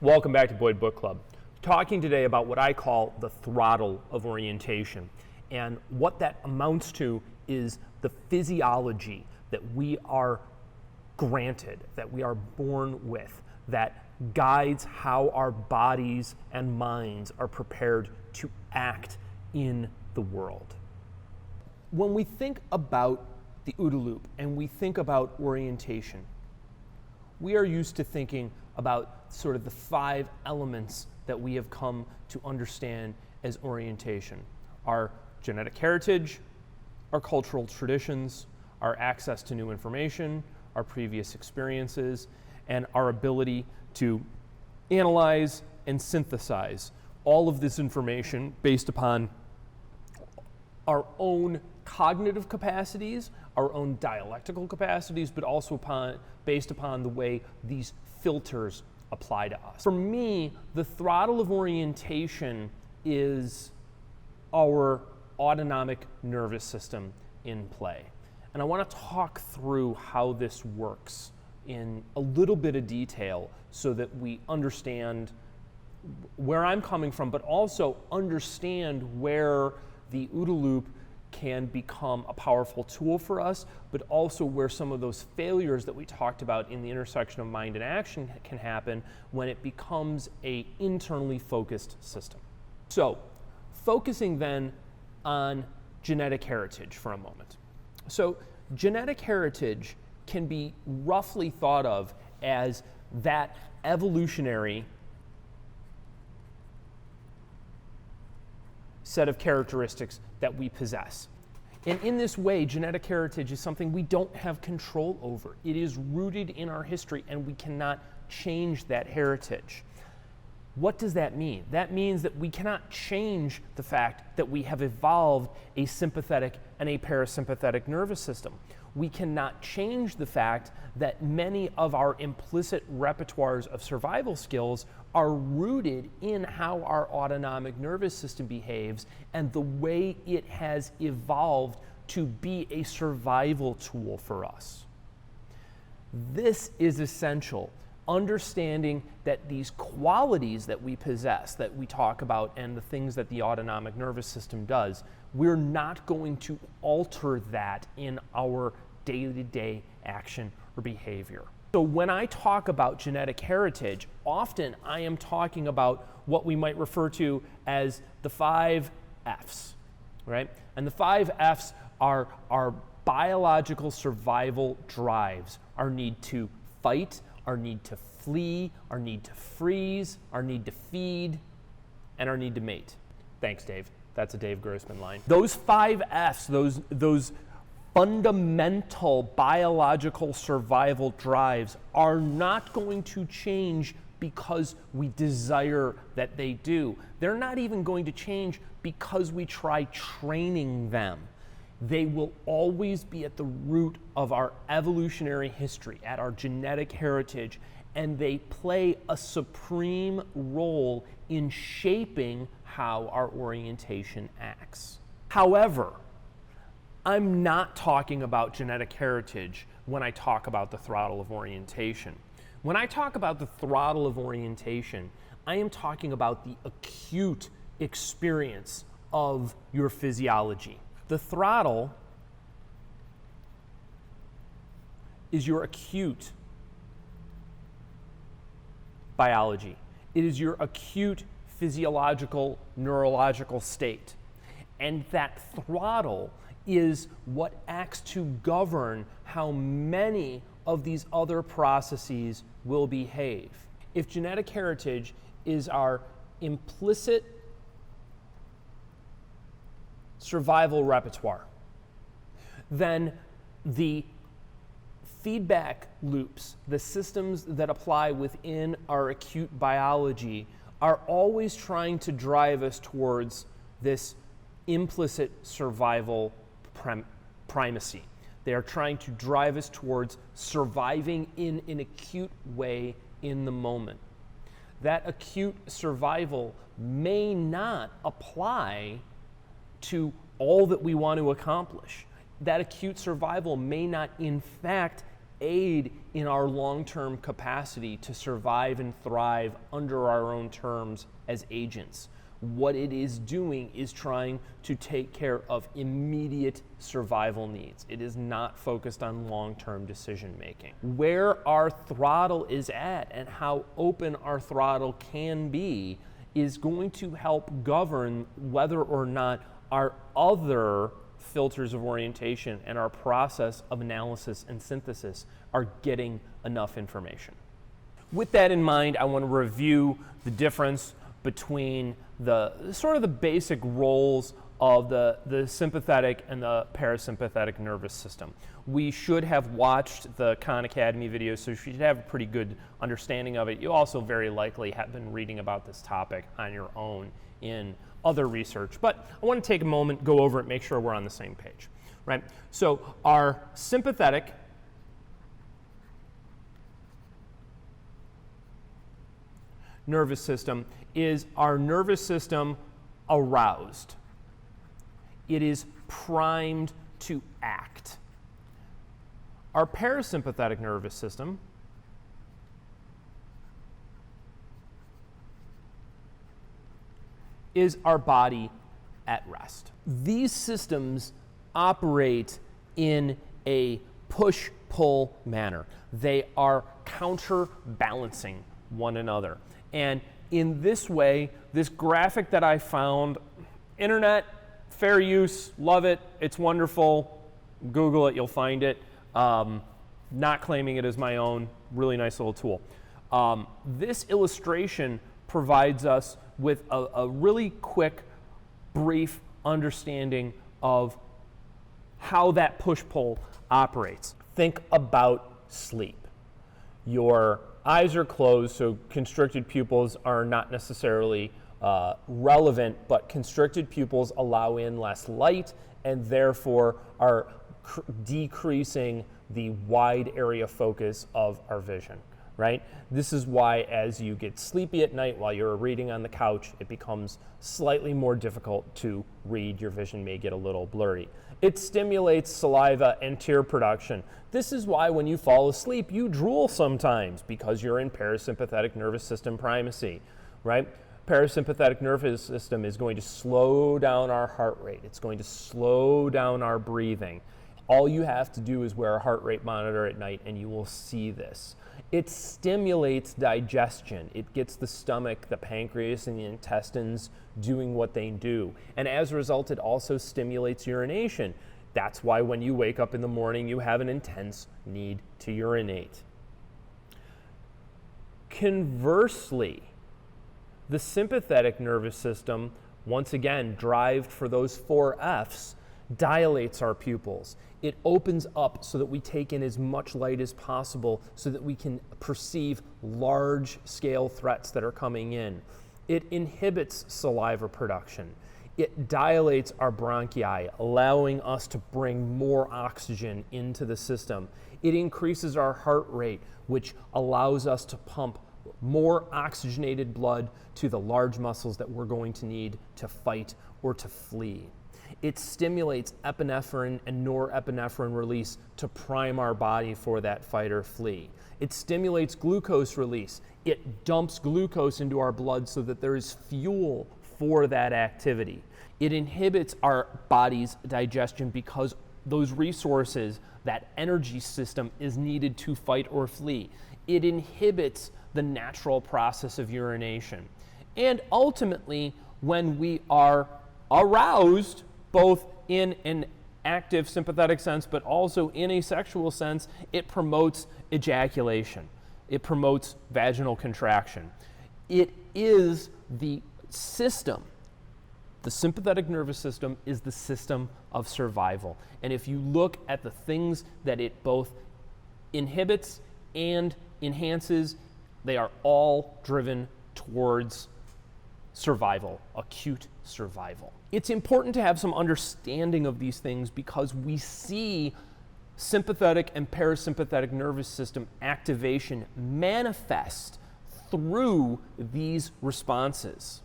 Welcome back to Boyd Book Club. Talking today about what I call the throttle of orientation. And what that amounts to is the physiology that we are granted, that we are born with, that guides how our bodies and minds are prepared to act in the world. When we think about the OODA loop and we think about orientation, we are used to thinking about sort of the 5 elements that we have come to understand as orientation: our genetic heritage, our cultural traditions, our access to new information, our previous experiences, and our ability to analyze and synthesize all of this information based upon our own cognitive capacities, our own dialectical capacities, but also based upon the way these filters apply to us. For me, the throttle of orientation is our autonomic nervous system in play. And I want to talk through how this works in a little bit of detail so that we understand where I'm coming from, but also understand where the OODA loop can become a powerful tool for us, but also where some of those failures that we talked about in the intersection of mind and action can happen when it becomes an internally focused system. So, focusing then on genetic heritage for a moment. So, genetic heritage can be roughly thought of as that evolutionary set of characteristics that we possess. And in this way, genetic heritage is something we don't have control over. It is rooted in our history, and we cannot change that heritage. What does that mean? That means that we cannot change the fact that we have evolved a sympathetic and a parasympathetic nervous system. We cannot change the fact that many of our implicit repertoires of survival skills are rooted in how our autonomic nervous system behaves and the way it has evolved to be a survival tool for us. This is essential. Understanding that these qualities that we possess, that we talk about, and the things that the autonomic nervous system does, we're not going to alter that in our day-to-day action or behavior. So when I talk about genetic heritage, often I am talking about what we might refer to as the 5 F's, right? And the 5 F's are our biological survival drives: our need to fight, our need to flee, our need to freeze, our need to feed, and our need to mate. Thanks, Dave. That's a Dave Grossman line. Those 5 F's, those fundamental biological survival drives are not going to change because we desire that they do. They're not even going to change because we try training them. They will always be at the root of our evolutionary history, at our genetic heritage, and they play a supreme role in shaping how our orientation acts. However, I'm not talking about genetic heritage when I talk about the throttle of orientation. When I talk about the throttle of orientation, I am talking about the acute experience of your physiology. The throttle is your acute biology. It is your acute physiological, neurological state. And that throttle is what acts to govern how many of these other processes will behave. If genetic heritage is our implicit survival repertoire, then the feedback loops, the systems that apply within our acute biology, are always trying to drive us towards this implicit survival primacy. They are trying to drive us towards surviving in an acute way in the moment. That acute survival may not apply to all that we want to accomplish. That acute survival may not, in fact, aid in our long-term capacity to survive and thrive under our own terms as agents. What it is doing is trying to take care of immediate survival needs. It is not focused on long-term decision making. Where our throttle is at and how open our throttle can be is going to help govern whether or not our other filters of orientation and our process of analysis and synthesis are getting enough information. With that in mind, I want to review the difference between the sort of the basic roles of the sympathetic and the parasympathetic nervous system. We should have watched the Khan Academy videos, so you should have a pretty good understanding of it. You also very likely have been reading about this topic on your own in other research, but I want to take a moment, go over it, make sure we're on the same page, right? So our sympathetic nervous system is our nervous system aroused. It is primed to act. Our parasympathetic nervous system is our body at rest. These systems operate in a push-pull manner. They are counterbalancing one another. And in this way, this graphic that I found, internet, fair use, love it, it's wonderful, Google it, you'll find it. Not claiming it as my own, really nice little tool. This illustration provides us with a really quick, brief understanding of how that push-pull operates. Think about sleep. Your eyes are closed, so constricted pupils are not necessarily relevant, but constricted pupils allow in less light and therefore are decreasing the wide area focus of our vision, right? This is why as you get sleepy at night while you're reading on the couch, it becomes slightly more difficult to read. Your vision may get a little blurry. It stimulates saliva and tear production. This is why when you fall asleep, you drool sometimes because you're in parasympathetic nervous system primacy, right? Parasympathetic nervous system is going to slow down our heart rate. It's going to slow down our breathing. All you have to do is wear a heart rate monitor at night and you will see this. It stimulates digestion. It gets the stomach, the pancreas, and the intestines doing what they do. And as a result, it also stimulates urination. That's why when you wake up in the morning, you have an intense need to urinate. Conversely, the sympathetic nervous system, once again, derived for those 4 F's, dilates our pupils. It opens up so that we take in as much light as possible so that we can perceive large-scale threats that are coming in. It inhibits saliva production. It dilates our bronchi, allowing us to bring more oxygen into the system. It increases our heart rate, which allows us to pump more oxygenated blood to the large muscles that we're going to need to fight or to flee. It stimulates epinephrine and norepinephrine release to prime our body for that fight or flee. It stimulates glucose release. It dumps glucose into our blood so that there is fuel for that activity. It inhibits our body's digestion because those resources, that energy system, is needed to fight or flee. It inhibits the natural process of urination. And ultimately, when we are aroused, both in an active sympathetic sense, but also in a sexual sense, it promotes ejaculation. It promotes vaginal contraction. It is the system. The sympathetic nervous system is the system of survival. And if you look at the things that it both inhibits and enhances, they are all driven towards survival, acute survival. It's important to have some understanding of these things because we see sympathetic and parasympathetic nervous system activation manifest through these responses.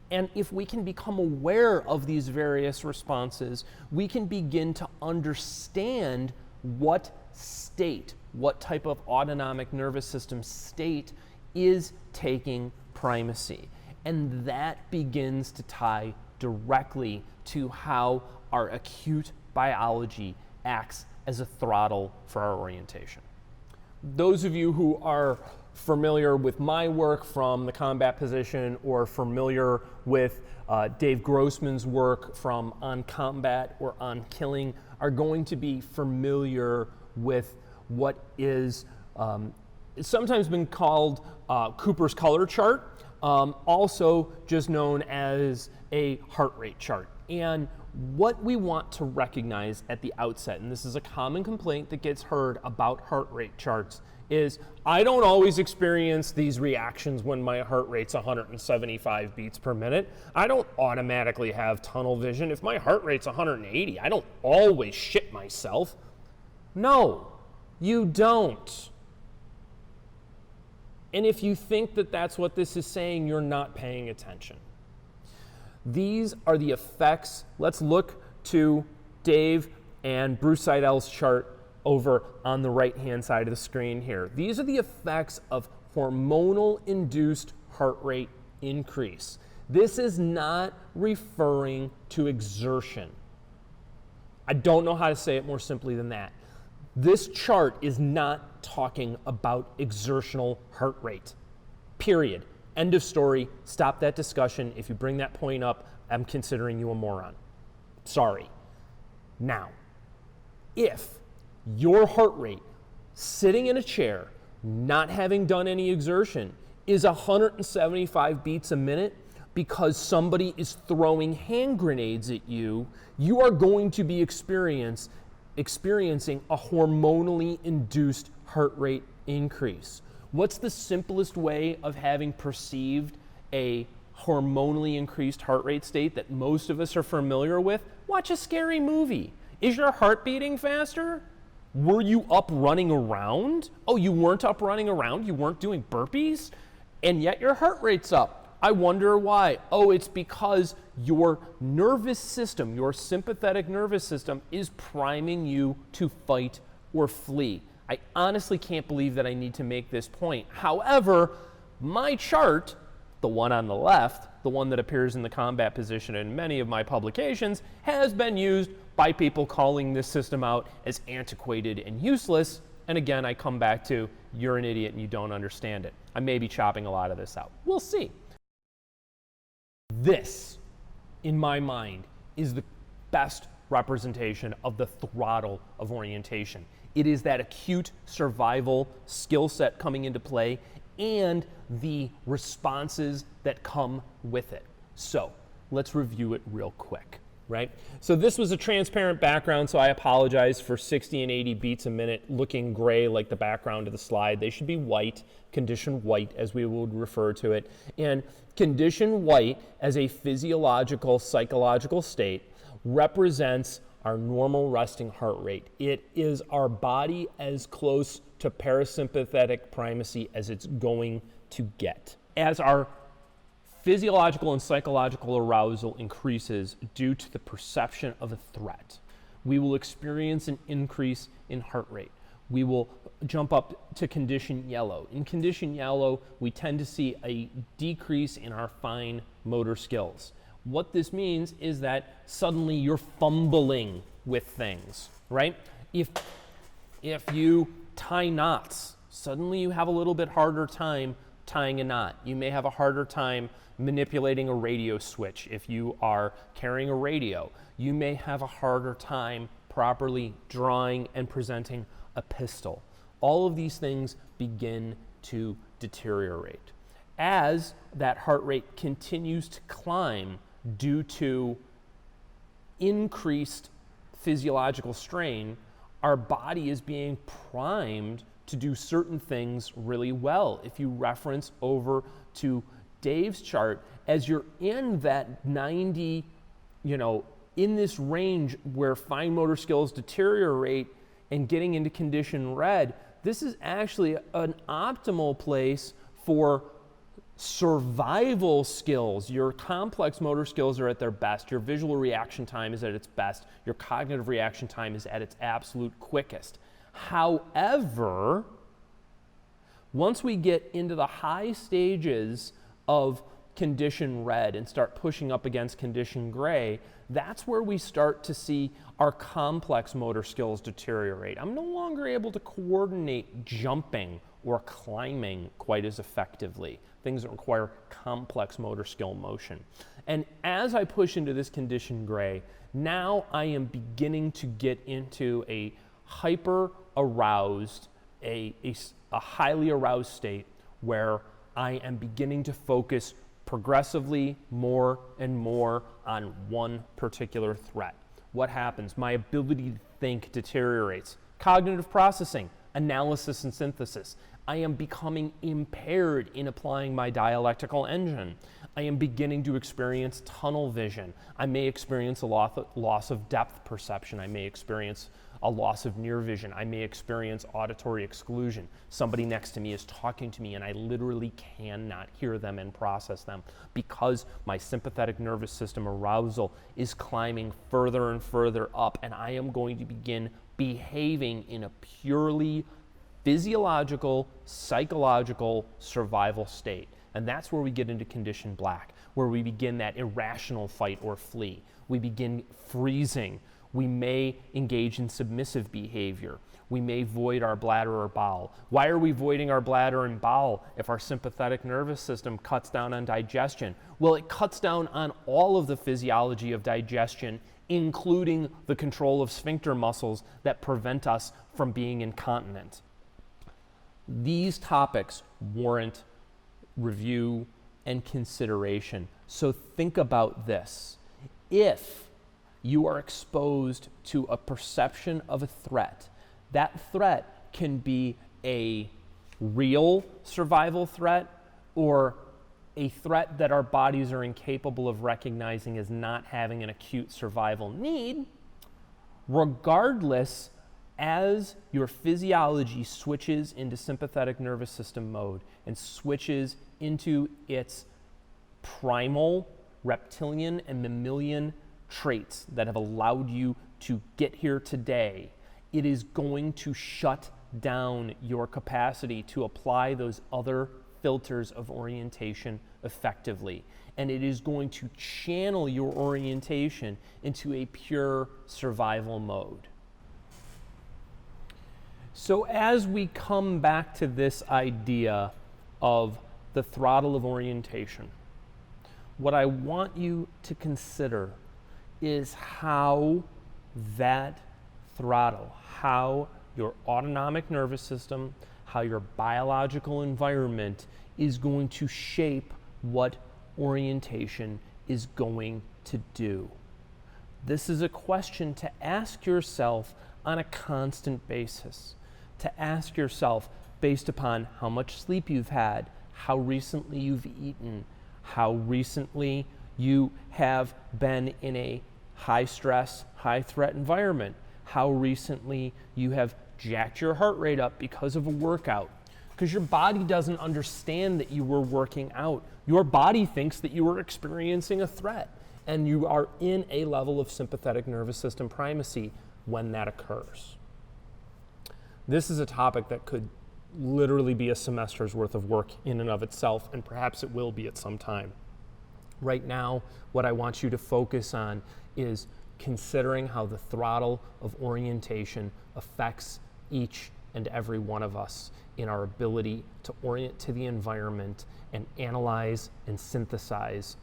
And if we can become aware of these various responses, we can begin to understand what state what type of autonomic nervous system state is taking primacy. And that begins to tie directly to how our acute biology acts as a throttle for our orientation. Those of you who are familiar with my work from the combat position or familiar with Dave Grossman's work from On Combat or On Killing are going to be familiar with what is sometimes been called Cooper's color chart, also just known as a heart rate chart. And what we want to recognize at the outset, and this is a common complaint that gets heard about heart rate charts, is I don't always experience these reactions when my heart rate's 175 beats per minute. I don't automatically have tunnel vision. If my heart rate's 180, I don't always shit myself. No, you don't. And if you think that that's what this is saying, you're not paying attention. These are the effects. Let's look to Dave and Bruce Seidel's chart over on the right-hand side of the screen here. These are the effects of hormonal-induced heart rate increase. This is not referring to exertion. I don't know how to say it more simply than that. This chart is not talking about exertional heart rate, period. End of story. Stop that discussion. If you bring that point up, I'm considering you a moron. Sorry. Now, if your heart rate sitting in a chair, not having done any exertion, is 175 beats a minute because somebody is throwing hand grenades at you, you are going to be experiencing a hormonally induced heart rate increase. What's the simplest way of having perceived a hormonally increased heart rate state that most of us are familiar with? Watch a scary movie. Is your heart beating faster? Were you up running around? Oh, you weren't up running around? You weren't doing burpees? And yet your heart rate's up. I wonder why. Oh, it's because your nervous system, your sympathetic nervous system, is priming you to fight or flee. I honestly can't believe that I need to make this point. However, my chart, the one on the left, the one that appears in the combat position in many of my publications, has been used by people calling this system out as antiquated and useless. And again, I come back to, you're an idiot and you don't understand it. I may be chopping a lot of this out. We'll see. This, in my mind, is the best representation of the throttle of orientation. It is that acute survival skill set coming into play and the responses that come with it. So let's review it real quick, right? So this was a transparent background, so I apologize for 60 and 80 beats a minute looking gray like the background of the slide. They should be white, condition white as we would refer to it. And condition white as a physiological, psychological state represents our normal resting heart rate. It is our body as close to parasympathetic primacy as it's going to get. As our physiological and psychological arousal increases due to the perception of a threat, we will experience an increase in heart rate. We will jump up to condition yellow. In condition yellow, we tend to see a decrease in our fine motor skills. What this means is that suddenly you're fumbling with things, right? If you tie knots, suddenly you have a little bit harder time tying a knot. You may have a harder time manipulating a radio switch if you are carrying a radio. You may have a harder time properly drawing and presenting a pistol. All of these things begin to deteriorate. As that heart rate continues to climb due to increased physiological strain, our body is being primed to do certain things really well. If you reference over to Dave's chart, as you're in that 90, in this range where fine motor skills deteriorate and getting into condition red, this is actually an optimal place for survival skills. Your complex motor skills are at their best. Your visual reaction time is at its best. Your cognitive reaction time is at its absolute quickest. However, once we get into the high stages of condition red and start pushing up against condition gray, that's where we start to see our complex motor skills deteriorate. I'm no longer able to coordinate jumping or climbing quite as effectively, things that require complex motor skill motion. And as I push into this condition gray, now I am beginning to get into a hyper aroused, a highly aroused state where I am beginning to focus progressively more and more on one particular threat. What happens? My ability to think deteriorates. Cognitive processing, analysis and synthesis. I am becoming impaired in applying my dialectical engine. I am beginning to experience tunnel vision. I may experience a loss of depth perception. I may experience a loss of near vision. I may experience auditory exclusion. Somebody next to me is talking to me and I literally cannot hear them and process them because my sympathetic nervous system arousal is climbing further and further up, and I am going to begin behaving in a purely physiological, psychological survival state. And that's where we get into condition black, where we begin that irrational fight or flee. We begin freezing. We may engage in submissive behavior. We may void our bladder or bowel. Why are we voiding our bladder and bowel if our sympathetic nervous system cuts down on digestion? Well, it cuts down on all of the physiology of digestion, including the control of sphincter muscles that prevent us from being incontinent. These topics warrant review and consideration. So think about this. If you are exposed to a perception of a threat, that threat can be a real survival threat or a threat that our bodies are incapable of recognizing as not having an acute survival need. Regardless, as your physiology switches into sympathetic nervous system mode and switches into its primal, reptilian, and mammalian traits that have allowed you to get here today, it is going to shut down your capacity to apply those other filters of orientation effectively. And it is going to channel your orientation into a pure survival mode. So as we come back to this idea of the throttle of orientation, what I want you to consider is how that throttle, how your autonomic nervous system, how your biological environment is going to shape what orientation is going to do. This is a question to ask yourself on a constant basis, to ask yourself based upon how much sleep you've had, how recently you've eaten, how recently you have been in a high stress, high threat environment, how recently you have jacked your heart rate up because of a workout. Because your body doesn't understand that you were working out. Your body thinks that you were experiencing a threat, and you are in a level of sympathetic nervous system primacy when that occurs. This is a topic that could literally be a semester's worth of work in and of itself, and perhaps it will be at some time. Right now, what I want you to focus on is considering how the throttle of orientation affects each and every one of us in our ability to orient to the environment and analyze and synthesize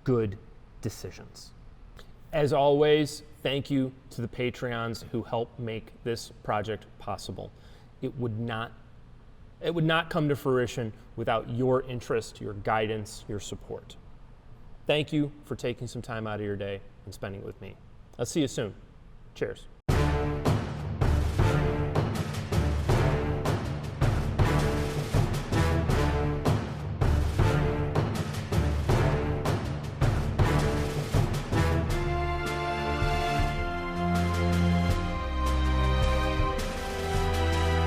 good decisions. As always, thank you to the Patreons who help make this project possible. It would not come to fruition without your interest, your guidance, your support. Thank you for taking some time out of your day and spending it with me. I'll see you soon. Cheers.